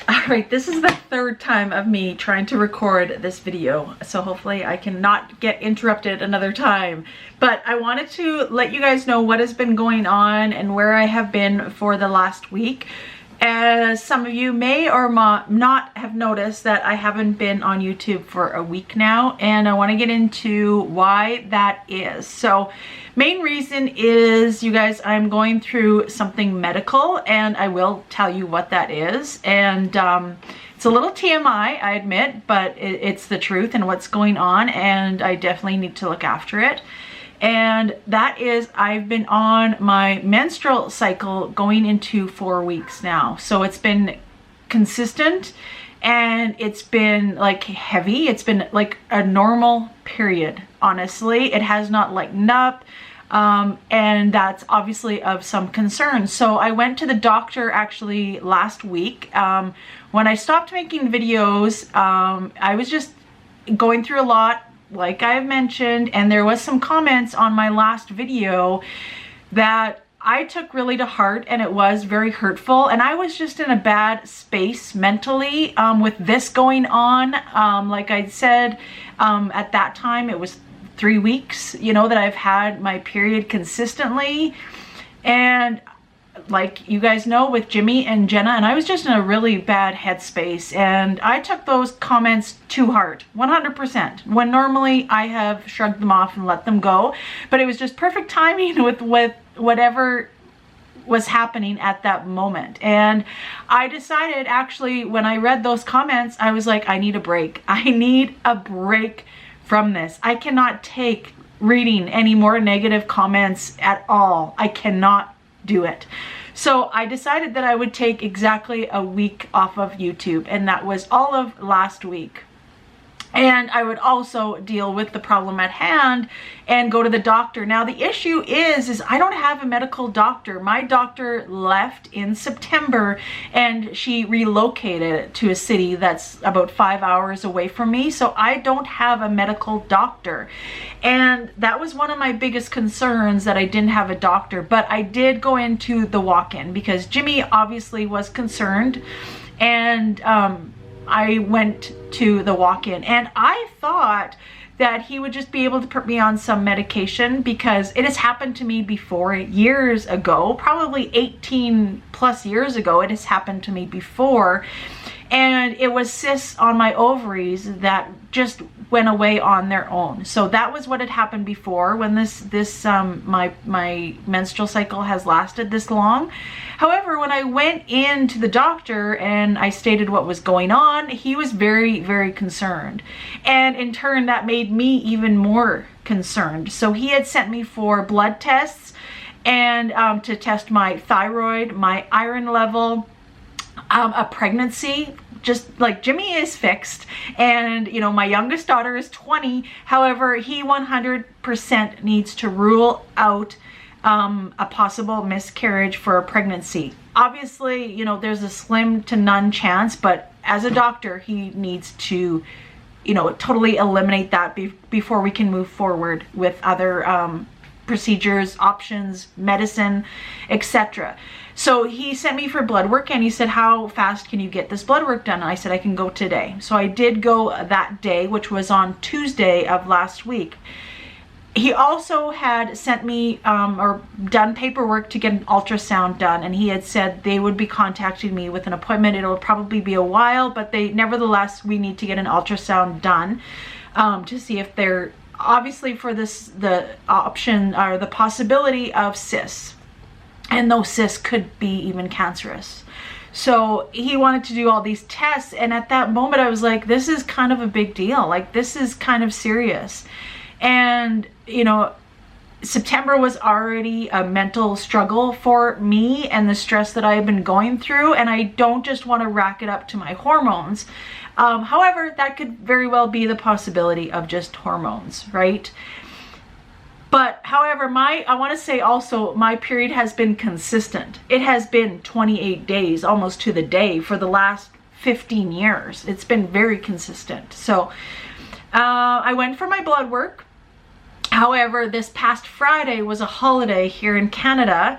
Alright, this is the third time of me trying to record this video, so hopefully I can not get interrupted another time. But I wanted to let you guys know what has been going on and where I have been for the last week. As some of you may or not have noticed that I haven't been on YouTube for a week now, and I want to get into why that is. So main reason is, you guys, I'm going through something medical, and I will tell you what that is. And it's a little TMI, I admit, but it's the truth and what's going on, and I definitely need to look after it. And that is, I've been on my menstrual cycle going into 4 weeks now. So it's been consistent and it's been like heavy. It's been like a normal period, honestly. It has not lightened up. And that's obviously of some concern. So I went to the doctor actually last week. When I stopped making videos, I was just going through a lot, like I've mentioned, and there was some comments on my last video that I took really to heart, and it was very hurtful, and I was just in a bad space mentally with this going on. Like I said, at that time it was 3 weeks, you know, that I've had my period consistently, and like you guys know, with Jimmy and Jenna, and I was just in a really bad headspace, and I took those comments to heart 100%, when normally I have shrugged them off and let them go. But it was just perfect timing with whatever was happening at that moment. And I decided, actually, when I read those comments, I was like, I need a break. I need a break from this. I cannot take reading any more negative comments at all. I cannot do it. So I decided that I would take exactly a week off of YouTube, and that was all of last week. And I would also deal with the problem at hand and go to the doctor. Now the issue is I don't have a medical doctor. My doctor left in September, and she relocated to a city that's about 5 hours away from me. So I don't have a medical doctor. And that was one of my biggest concerns, that I didn't have a doctor. But I did go into the walk-in because Jimmy obviously was concerned, and I went to the walk-in, and I thought that he would just be able to put me on some medication, because it has happened to me before years ago, probably 18 plus years ago. It has happened to me before, and it was cysts on my ovaries that just went away on their own. So that was what had happened before, when my menstrual cycle has lasted this long. However, when I went into the doctor and I stated what was going on, he was very, very concerned. And in turn, that made me even more concerned. So he had sent me for blood tests, and to test my thyroid, my iron level, a pregnancy. Just like Jimmy is fixed, and you know, my youngest daughter is 20. However, he 100% needs to rule out a possible miscarriage for a pregnancy. Obviously, you know, there's a slim to none chance, but as a doctor, he needs to, you know, totally eliminate that before we can move forward with other procedures, options, medicine, etc. So he sent me for blood work, and he said, how fast can you get this blood work done? And I said, I can go today. So I did go that day, which was on Tuesday of last week. He also had sent me or done paperwork to get an ultrasound done, and he had said they would be contacting me with an appointment. It'll probably be a while, but nevertheless, we need to get an ultrasound done to see if they're, obviously for this, the option or the possibility of cysts. And those cysts could be even cancerous. So he wanted to do all these tests, and at that moment I was like, this is kind of a big deal. Like, this is kind of serious. And you know, September was already a mental struggle for me, and the stress that I have been going through, and I don't just want to rack it up to my hormones. However, that could very well be the possibility of just hormones, right? But however, I want to say also, my period has been consistent. It has been 28 days, almost to the day, for the last 15 years. It's been very consistent. So I went for my blood work. However, this past Friday was a holiday here in Canada.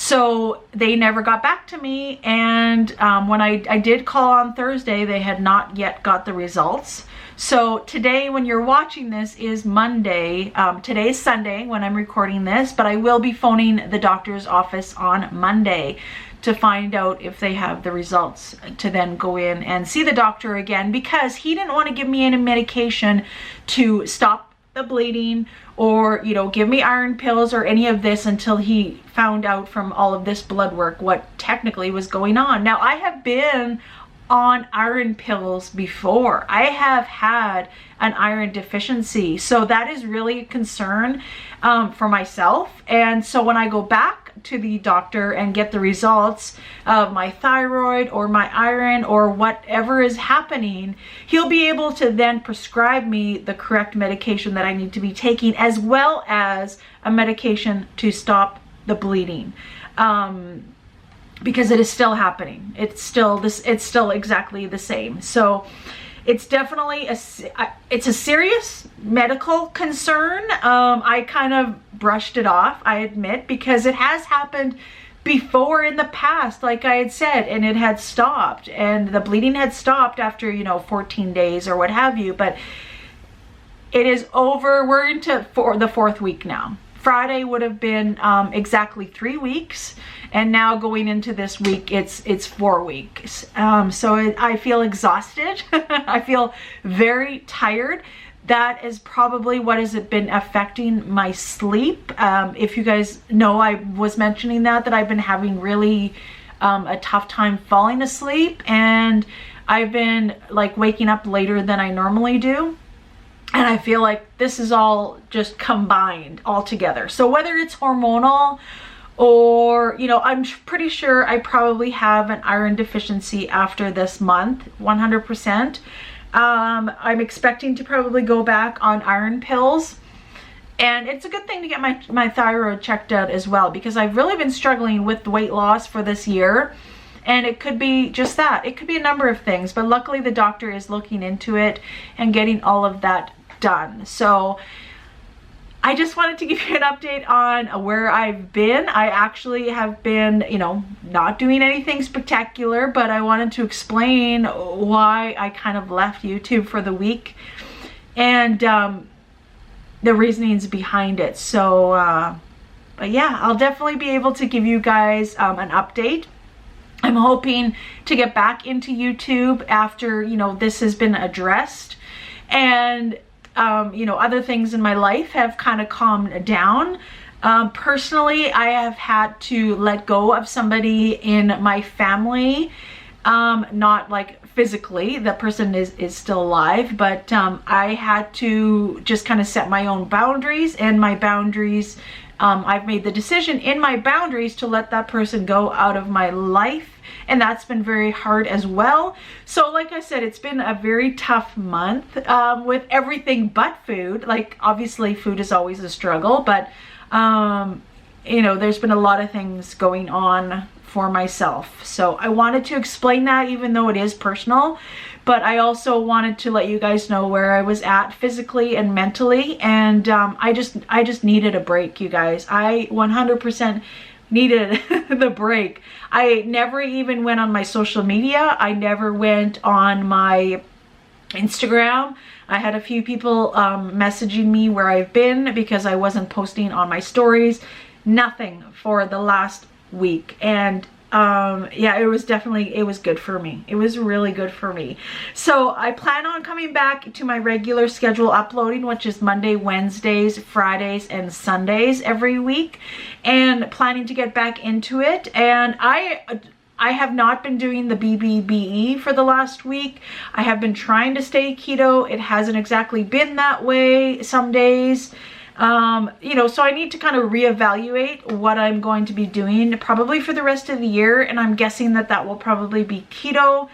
So they never got back to me, and when I did call on Thursday, they had not yet got the results. So today, when you're watching this, is Monday. Today is Sunday when I'm recording this, but I will be phoning the doctor's office on Monday to find out if they have the results, to then go in and see the doctor again, because he didn't want to give me any medication to stop the bleeding or, you know, give me iron pills or any of this until he found out from all of this blood work what technically was going on. Now, I have been on iron pills before. I have had an iron deficiency, so that is really a concern for myself. And so when I go back to the doctor and get the results of my thyroid or my iron or whatever is happening, he'll be able to then prescribe me the correct medication that I need to be taking, as well as a medication to stop the bleeding. Because it is still happening. It's still exactly the same. So it's definitely it's a serious medical concern. I kind of brushed it off, I admit, because it has happened before in the past, like I had said, and it had stopped, and the bleeding had stopped after, you know, 14 days or what have you. But it is over. We're into the 4th week now. Friday would have been exactly 3 weeks, and now going into this week, it's 4 weeks. So I feel exhausted. I feel very tired. That is probably what has been affecting my sleep. If you guys know, I was mentioning that I've been having really a tough time falling asleep, and I've been like waking up later than I normally do. And I feel like this is all just combined all together. So whether it's hormonal or, you know, I'm pretty sure I probably have an iron deficiency after this month, 100%. I'm expecting to probably go back on iron pills. And it's a good thing to get my thyroid checked out as well, because I've really been struggling with weight loss for this year. And it could be just that. It could be a number of things, but luckily the doctor is looking into it and getting all of that done. So I just wanted to give you an update on where I've been. I actually have been, you know, not doing anything spectacular, but I wanted to explain why I kind of left YouTube for the week and the reasonings behind it. So, but yeah, I'll definitely be able to give you guys an update. I'm hoping to get back into YouTube after, you know, this has been addressed, and you know, other things in my life have kind of calmed down. Personally, I have had to let go of somebody in my family, not like physically, the person is still alive, but I had to just kind of set my own boundaries, and my boundaries, I've made the decision in my boundaries to let that person go out of my life, and that's been very hard as well. So like I said, it's been a very tough month with everything but food. Like, obviously food is always a struggle, but you know, there's been a lot of things going on for myself. So I wanted to explain that, even though it is personal, but I also wanted to let you guys know where I was at physically and mentally. And I just needed a break, you guys. I 100% needed the break. I never even went on my social media. I never went on my Instagram. I had a few people messaging me where I've been because I wasn't posting on my stories. Nothing for the last week. And yeah, it was good for me. It was really good for me. So I plan on coming back to my regular schedule uploading, which is Monday, Wednesdays, Fridays, and Sundays every week, and planning to get back into it. And I have not been doing the BBBE for the last week. I have been trying to stay keto. It hasn't exactly been that way some days. You know, so I need to kind of reevaluate what I'm going to be doing probably for the rest of the year, and I'm guessing that will probably be keto.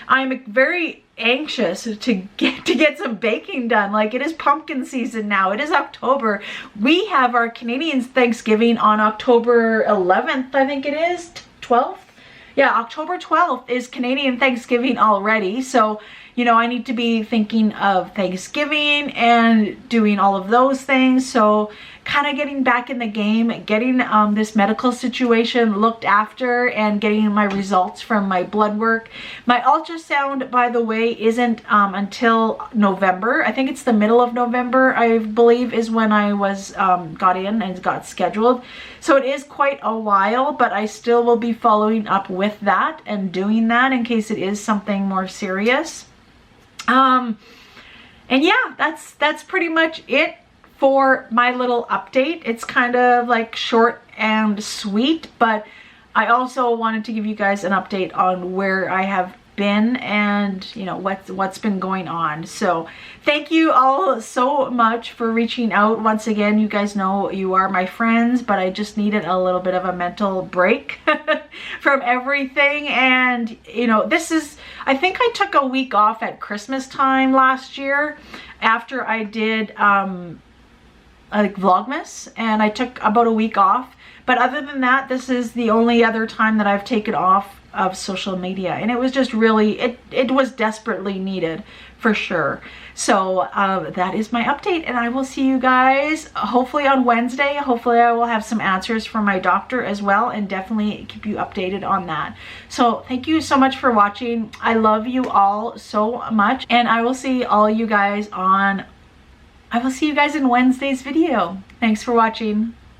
I'm very anxious to get some baking done. Like, it is pumpkin season now. It is October. We have our Canadians Thanksgiving on October 11th, I think it is, 12th. Yeah, October 12th is Canadian Thanksgiving already. So, you know, I need to be thinking of Thanksgiving and doing all of those things. So kind of getting back in the game, getting this medical situation looked after and getting my results from my blood work. My ultrasound, by the way, isn't until November. I think it's the middle of November, I believe, is when I was got in and got scheduled. So it is quite a while, but I still will be following up with that and doing that in case it is something more serious. And yeah, that's pretty much it for my little update. It's kind of like short and sweet, but I also wanted to give you guys an update on where I have been and, you know, what's been going on. So thank you all so much for reaching out. Once again, you guys know you are my friends, but I just needed a little bit of a mental break from everything. And, you know, I think I took a week off at Christmas time last year after I did like Vlogmas, and I took about a week off. But other than that, this is the only other time that I've taken off of social media, and it was just really, it was desperately needed for sure. So that is my update, and I will see you guys hopefully on Wednesday. Hopefully I will have some answers from my doctor as well, and definitely keep you updated on that. So thank you so much for watching. I love you all so much, and I will see all you guys in Wednesday's video. Thanks for watching.